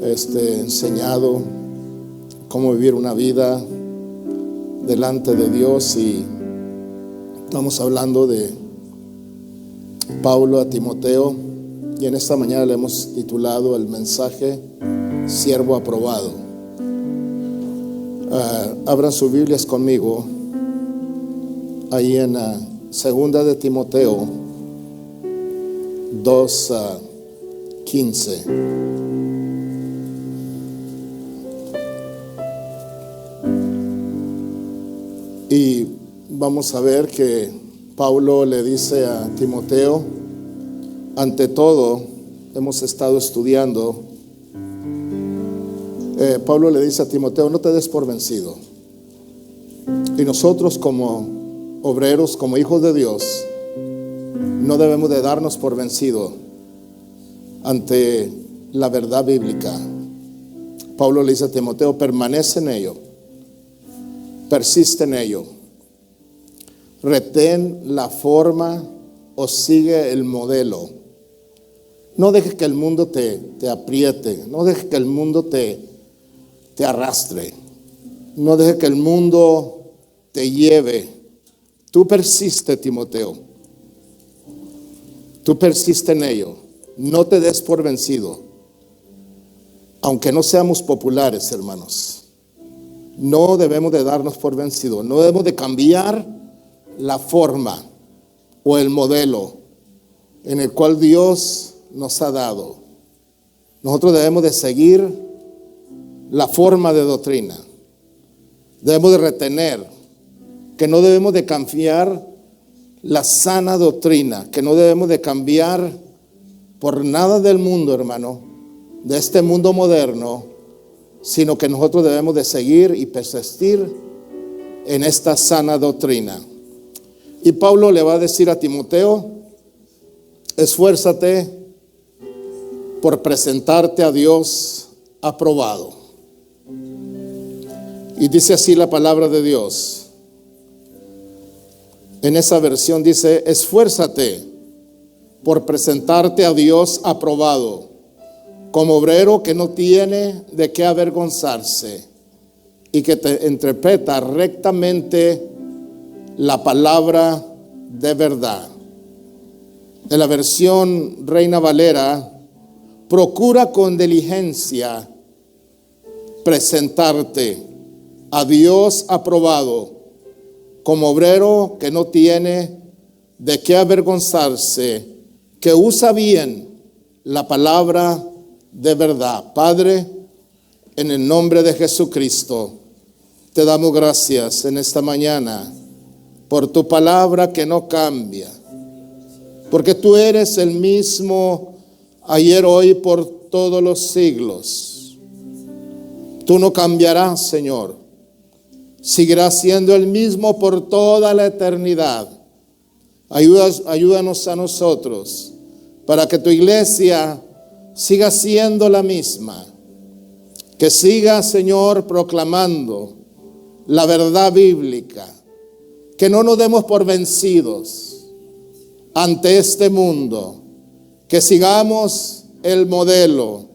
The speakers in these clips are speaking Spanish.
enseñado cómo vivir una vida delante de Dios, y estamos hablando de Pablo a Timoteo, y en esta mañana le hemos titulado el mensaje Siervo aprobado. Abran sus Biblias conmigo ahí en segunda de Timoteo 2:15. Y vamos a ver que Pablo le dice a Timoteo, ante todo, hemos estado estudiando, Pablo le dice a Timoteo, no te des por vencido. Y nosotros como obreros, como hijos de Dios, no debemos de darnos por vencido ante la verdad bíblica. Pablo le dice a Timoteo, permanece en ello, persiste en ello, retén la forma o sigue el modelo. No dejes que el mundo te apriete, no dejes que el mundo te arrastre, no dejes que el mundo te lleve. Tú persiste, Timoteo, tú persiste en ello, no te des por vencido, aunque no seamos populares, hermanos. No debemos de darnos por vencido, no debemos de cambiar la forma o el modelo en el cual Dios nos ha dado. Nosotros debemos de seguir la forma de doctrina, debemos de retener, que no debemos de cambiar la sana doctrina, que no debemos de cambiar por nada del mundo, hermano, de este mundo moderno, sino que nosotros debemos de seguir y persistir en esta sana doctrina. Y Pablo le va a decir a Timoteo, esfuérzate por presentarte a Dios aprobado. Y dice así la palabra de Dios. En esa versión dice, esfuérzate por presentarte a Dios aprobado, como obrero que no tiene de qué avergonzarse y que te interpreta rectamente la palabra de verdad. En la versión Reina Valera, procura con diligencia presentarte a Dios aprobado, como obrero que no tiene de qué avergonzarse, que usa bien la palabra de verdad. Padre, en el nombre de Jesucristo, te damos gracias en esta mañana por tu palabra que no cambia, porque tú eres el mismo ayer, hoy, por todos los siglos. Tú no cambiarás, Señor. Seguirás siendo el mismo por toda la eternidad. Ayúdanos a nosotros para que tu iglesia siga siendo la misma. Que siga, Señor, proclamando la verdad bíblica. Que no nos demos por vencidos ante este mundo. Que sigamos el modelo.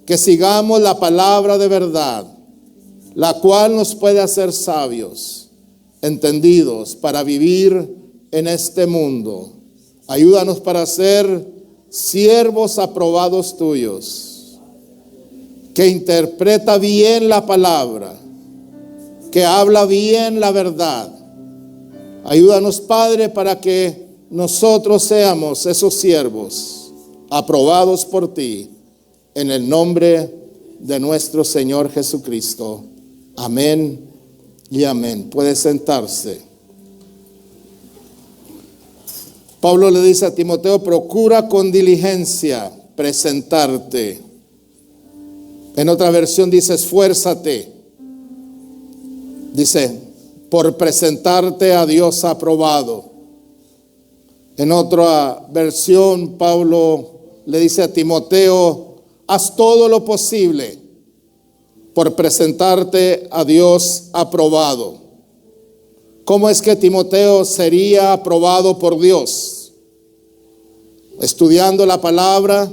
Que sigamos la palabra de verdad, la cual nos puede hacer sabios, entendidos para vivir en este mundo. Ayúdanos para ser siervos aprobados tuyos, que interpreta bien la palabra, que habla bien la verdad. Ayúdanos, Padre, para que nosotros seamos esos siervos aprobados por ti, en el nombre de nuestro Señor Jesucristo. Amén y amén. Puede sentarse. Pablo le dice a Timoteo, procura con diligencia presentarte. En otra versión dice, esfuérzate. Dice, por presentarte a Dios aprobado. En otra versión, Pablo le dice a Timoteo, haz todo lo posible por presentarte a Dios aprobado. ¿Cómo es que Timoteo sería aprobado por Dios? Estudiando la palabra,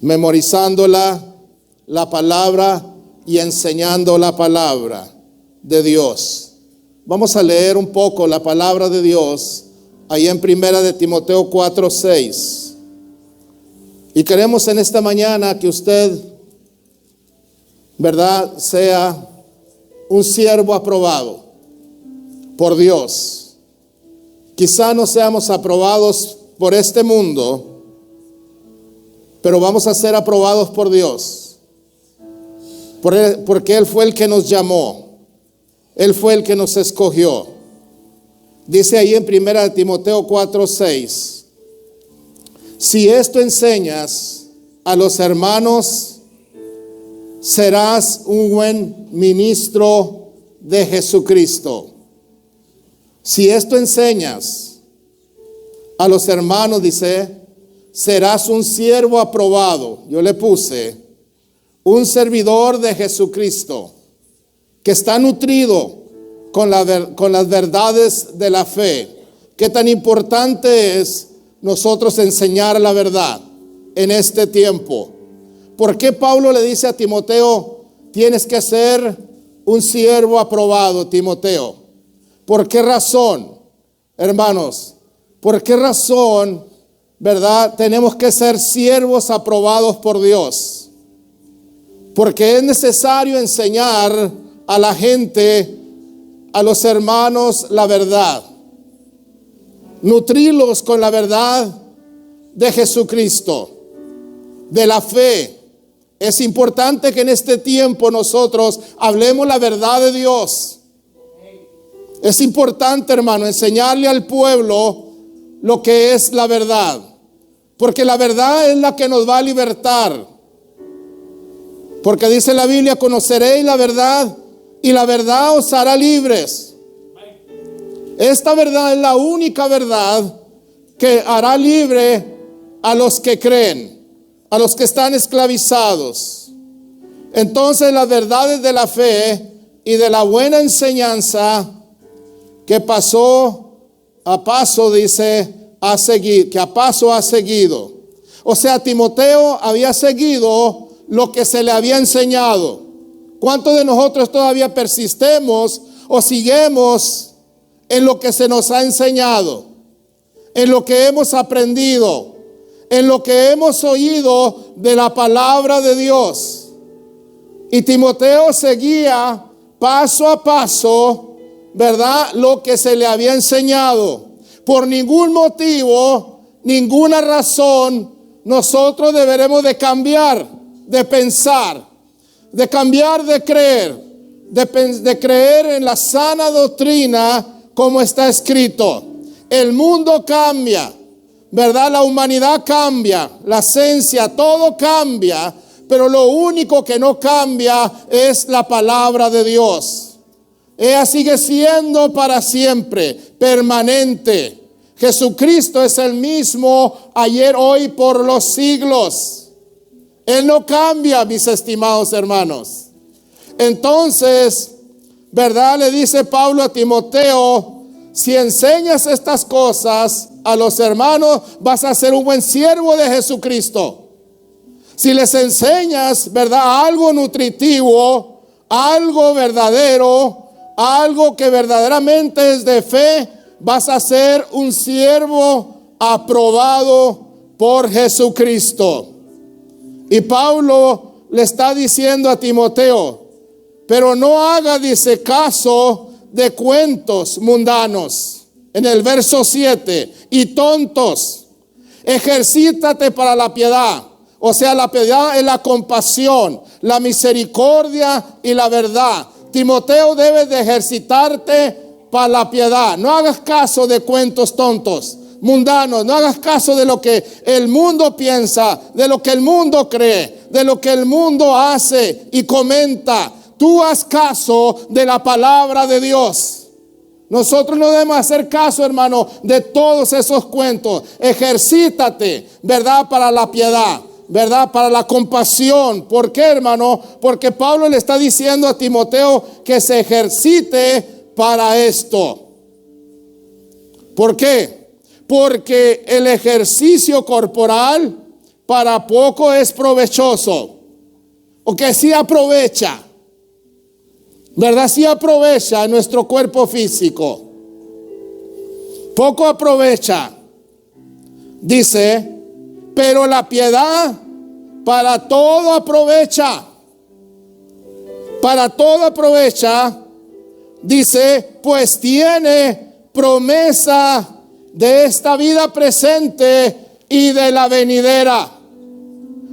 memorizándola, la palabra y enseñando la palabra de Dios. Vamos a leer un poco la palabra de Dios ahí en Primera de Timoteo 4:6. Y queremos en esta mañana que usted, ¿verdad?, sea un siervo aprobado por Dios. Quizá no seamos aprobados por este mundo, pero vamos a ser aprobados por Dios. Porque Él fue el que nos llamó. Él fue el que nos escogió. Dice ahí en 1 Timoteo 4:6. Si esto enseñas a los hermanos, serás un buen ministro de Jesucristo. Si esto enseñas a los hermanos, dice, serás un siervo aprobado. Yo le puse un servidor de Jesucristo que está nutrido con las verdades de la fe. Qué tan importante es nosotros enseñar la verdad en este tiempo. ¿Por qué Pablo le dice a Timoteo, tienes que ser un siervo aprobado, Timoteo? ¿Por qué razón, hermanos? ¿Por qué razón, verdad, tenemos que ser siervos aprobados por Dios? Porque es necesario enseñar a la gente, a los hermanos, la verdad. Nutrirlos con la verdad de Jesucristo, de la fe. Es importante que en este tiempo nosotros hablemos la verdad de Dios. Es importante, hermano, enseñarle al pueblo lo que es la verdad. Porque la verdad es la que nos va a libertar. Porque dice la Biblia, conoceréis la verdad y la verdad os hará libres. Esta verdad es la única verdad que hará libre a los que creen, a los que están esclavizados. Entonces las verdades de la fe y de la buena enseñanza que paso a paso, dice, a seguir, que a paso ha seguido. O sea, Timoteo había seguido lo que se le había enseñado. ¿Cuántos de nosotros todavía persistemos o seguimos en lo que se nos ha enseñado, en lo que hemos aprendido, en lo que hemos oído de la palabra de Dios? Y Timoteo seguía paso a paso, ¿verdad?, lo que se le había enseñado. Por ningún motivo, ninguna razón, nosotros deberemos de cambiar de pensar, de cambiar de creer, de creer en la sana doctrina como está escrito. El mundo cambia, ¿verdad? La humanidad cambia, la esencia, todo cambia, pero lo único que no cambia es la palabra de Dios. Ella sigue siendo para siempre, permanente. Jesucristo es el mismo ayer, hoy, por los siglos. Él no cambia, mis estimados hermanos. Entonces, ¿verdad?, le dice Pablo a Timoteo, si enseñas estas cosas a los hermanos, vas a ser un buen siervo de Jesucristo. Si les enseñas, ¿verdad?, algo nutritivo, algo verdadero, algo que verdaderamente es de fe, vas a ser un siervo aprobado por Jesucristo. Y Pablo le está diciendo a Timoteo, pero no haga, dice, caso de cuentos mundanos. En el verso 7, y tontos, ejercítate para la piedad. O sea, la piedad es la compasión, la misericordia y la verdad. Timoteo, debes de ejercitarte para la piedad. No hagas caso de cuentos tontos, mundanos. No hagas caso de lo que el mundo piensa, de lo que el mundo cree, de lo que el mundo hace y comenta. Tú haz caso de la palabra de Dios. Nosotros no debemos hacer caso, hermano, de todos esos cuentos. Ejercítate, ¿verdad?, para la piedad, ¿verdad?, para la compasión. ¿Por qué, hermano? Porque Pablo le está diciendo a Timoteo que se ejercite para esto. ¿Por qué? Porque el ejercicio corporal para poco es provechoso. O que sí aprovecha, ¿verdad? Sí aprovecha nuestro cuerpo físico. Poco aprovecha. Dice, pero la piedad para todo aprovecha. Para todo aprovecha. Dice, pues tiene promesa de esta vida presente y de la venidera.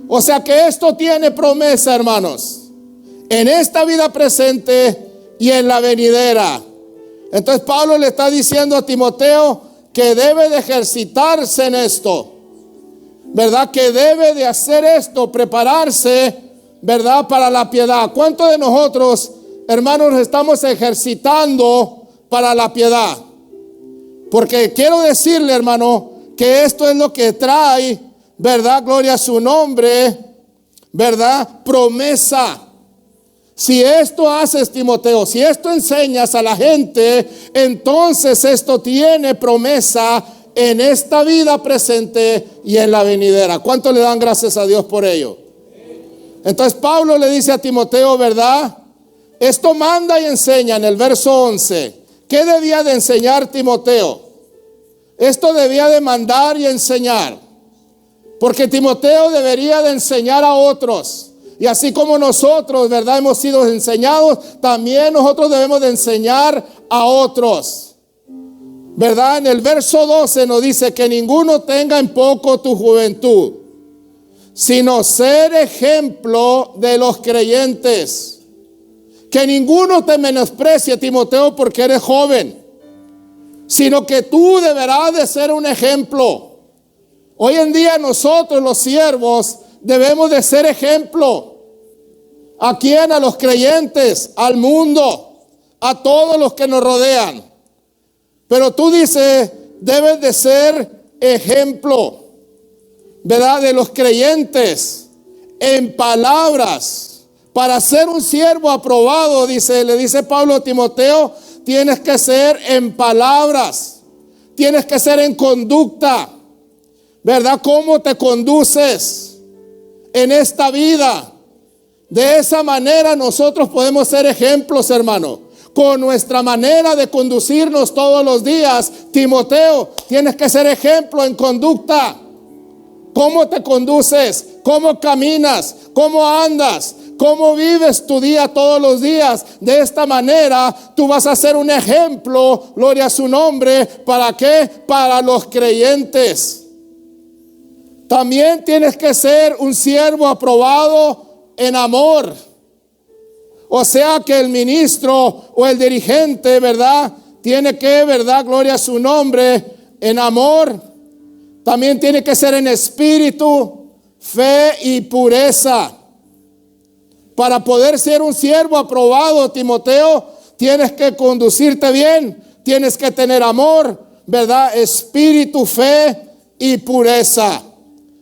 O sea que esto tiene promesa, hermanos, en esta vida presente y en la venidera. Entonces Pablo le está diciendo a Timoteo que debe de ejercitarse en esto, ¿verdad? Que debe de hacer esto, prepararse, ¿verdad? Para la piedad. ¿Cuántos de nosotros, hermanos, estamos ejercitando para la piedad? Porque quiero decirle, hermano, que esto es lo que trae, ¿verdad? Gloria a su nombre, ¿verdad? Promesa. Si esto haces, Timoteo, si esto enseñas a la gente, entonces esto tiene promesa en esta vida presente y en la venidera. ¿Cuánto le dan gracias a Dios por ello? Entonces Pablo le dice a Timoteo, ¿verdad? Esto manda y enseña en el verso 11. ¿Qué debía de enseñar Timoteo? Esto debía de mandar y enseñar. Porque Timoteo debería de enseñar a otros. Y así como nosotros, ¿verdad? Hemos sido enseñados, también nosotros debemos de enseñar a otros. ¿Verdad? En el verso 12 nos dice que ninguno tenga en poco tu juventud, sino ser ejemplo de los creyentes. Que ninguno te menosprecie, Timoteo, porque eres joven, sino que tú deberás de ser un ejemplo. Hoy en día nosotros los siervos debemos de ser ejemplo. ¿A quién? A los creyentes, al mundo, a todos los que nos rodean. Pero tú dices, debes de ser ejemplo, ¿verdad? De los creyentes en palabras. Para ser un siervo aprobado, le dice Pablo a Timoteo, tienes que ser en palabras, tienes que ser en conducta, ¿verdad? ¿Cómo te conduces en esta vida? De esa manera nosotros podemos ser ejemplos, hermano. Con nuestra manera de conducirnos todos los días, Timoteo, tienes que ser ejemplo en conducta. ¿Cómo te conduces? ¿Cómo caminas? ¿Cómo andas? ¿Cómo vives tu día todos los días? De esta manera tú vas a ser un ejemplo, gloria a su nombre. ¿Para qué? Para los creyentes. También tienes que ser un siervo aprobado en amor. O sea que el ministro o el dirigente, ¿verdad? Tiene que, ¿verdad? Gloria a su nombre, en amor. También tiene que ser en espíritu, fe y pureza. Para poder ser un siervo aprobado, Timoteo, tienes que conducirte bien, tienes que tener amor, ¿verdad? Espíritu, fe y pureza.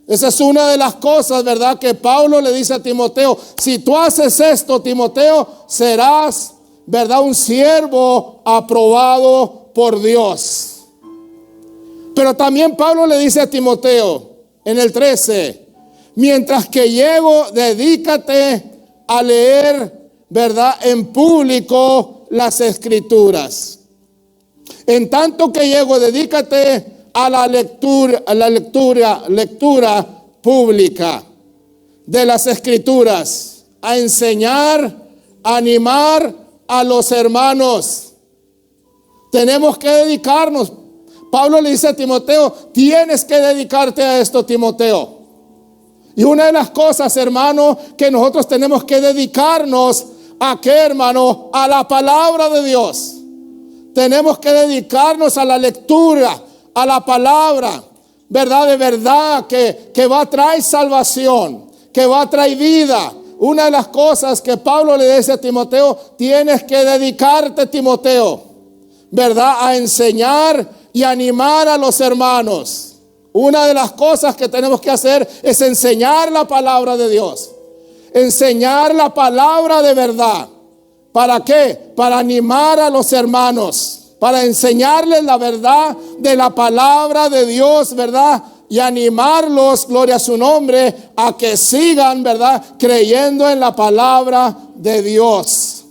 Esa es una de las cosas, ¿verdad? Que Pablo le dice a Timoteo. Si tú haces esto, Timoteo, serás, ¿verdad? Un siervo aprobado por Dios. Pero también Pablo le dice a Timoteo en el 13, mientras que llego, dedícate a leer, ¿verdad? En público las escrituras. En tanto que llego, dedícate a la lectura pública de las escrituras, a enseñar, a animar a los hermanos. Tenemos que dedicarnos. Pablo le dice a Timoteo, tienes que dedicarte a esto, Timoteo. Y una de las cosas, hermano, que nosotros tenemos que dedicarnos a qué, hermano, a la palabra de Dios. Tenemos que dedicarnos a la lectura, a la palabra, verdad, de verdad, que va a traer salvación, que va a traer vida. Una de las cosas que Pablo le dice a Timoteo, tienes que dedicarte, Timoteo, verdad, a enseñar y animar a los hermanos. Una de las cosas que tenemos que hacer es enseñar la palabra de Dios, enseñar la palabra de verdad. ¿Para qué? Para animar a los hermanos, para enseñarles la verdad de la palabra de Dios, ¿verdad? y animarlos, gloria a su nombre, a que sigan, ¿verdad?, creyendo en la palabra de Dios.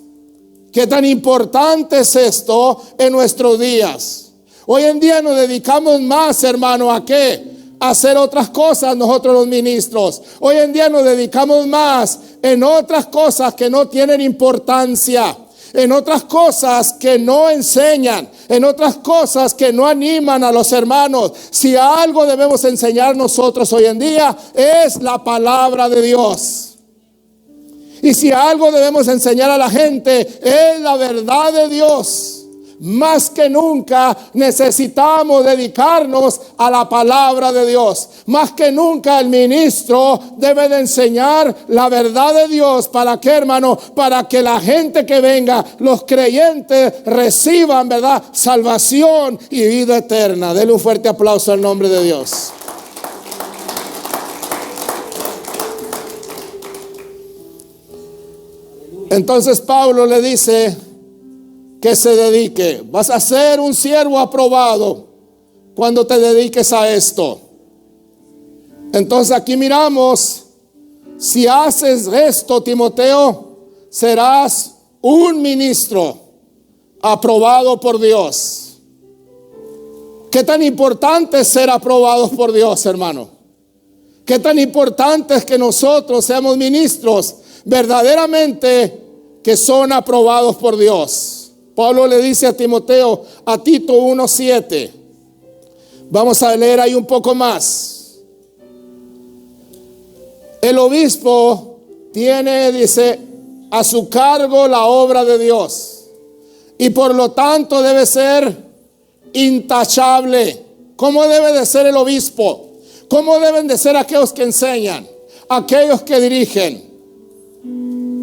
¿Qué tan importante es esto en nuestros días? Hoy en día nos dedicamos más, hermano, ¿a qué? A hacer otras cosas nosotros los ministros. Hoy en día nos dedicamos más en otras cosas que no tienen importancia, en otras cosas que no enseñan, en otras cosas que no animan a los hermanos. Si algo debemos enseñar nosotros hoy en día es la palabra de Dios. Y si algo debemos enseñar a la gente es la verdad de Dios. Más que nunca necesitamos dedicarnos a la palabra de Dios. Más que nunca el ministro debe de enseñar la verdad de Dios. ¿Para qué, hermano? Para que la gente que venga, los creyentes, reciban, ¿verdad?, salvación y vida eterna. Denle un fuerte aplauso al nombre de Dios. Entonces Pablo le dice que se dedique. Vas a ser un siervo aprobado cuando te dediques a esto. Entonces aquí miramos, si haces esto, Timoteo, serás un ministro aprobado por Dios. ¿Qué tan importante es ser aprobados por Dios, hermano? ¿Qué tan importante es que nosotros seamos ministros verdaderamente que son aprobados por Dios? Pablo le dice a Timoteo, a Tito 1:7. Vamos a leer ahí un poco más. El obispo tiene, dice, a su cargo la obra de Dios y por lo tanto debe ser intachable. ¿Cómo debe de ser el obispo? ¿Cómo deben de ser aquellos que enseñan? Aquellos que dirigen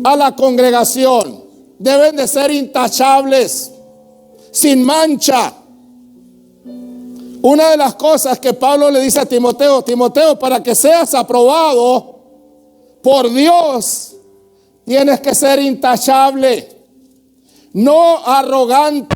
a la congregación. Deben de ser intachables, sin mancha. Una de las cosas que Pablo le dice a Timoteo, Timoteo, para que seas aprobado por Dios, tienes que ser intachable, no arrogante,